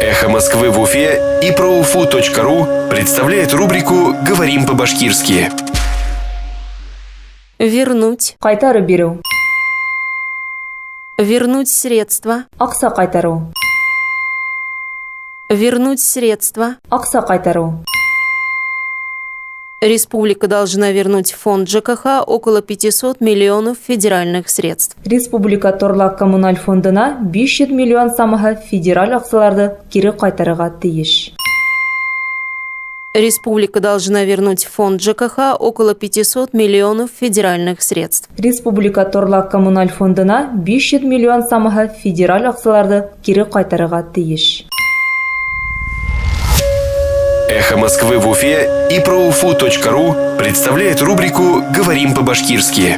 Эхо Москвы в Уфе и ProUFU.ру представляет рубрику «Говорим по-башкирски». Вернуть. Кайтарып бирү. Вернуть средства. Акса кайтару. Вернуть средства. Акса кайтару. Республика должна вернуть в фонд ЖКХ около 500 миллионов федеральных средств. Республика Торлак коммуналь фондына 500 миллион самаһы федераль аксаларды кире кайтарырга тиеш. Республика должна вернуть в фонд ЖКХ около 500 миллионов федеральных средств. Республика Торлак коммуналь фондына 500 миллион самаһы федераль аксаларды кире кайтарырга тиеш. Эхо Москвы в Уфе и ProUFU.ру представляет рубрику «Говорим по-башкирски».